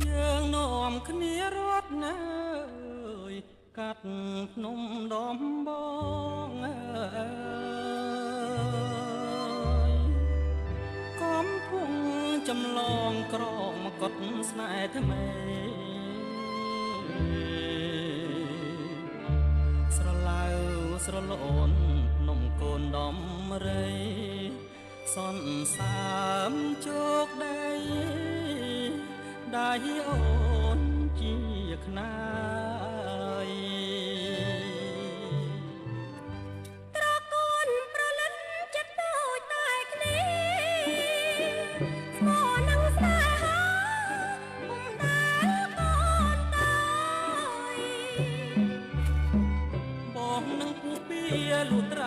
យើងនាំគ្នារត់ណាយកាត់ភ្នំដំបងអើយកំពុងចម្លងក្រមកុដស្នេហ៍ថ្មីស្រឡៅស្រលូននំកូនដំរីសន្សាមជោគដីដៃអូនជាខ្នាយត្រកូនប្រលិនចិត្តតូចតែគ្នាស្មោះនឹងស្នេហាពុំដែលកូនតើយបងនឹងពុះពៀលូត្រា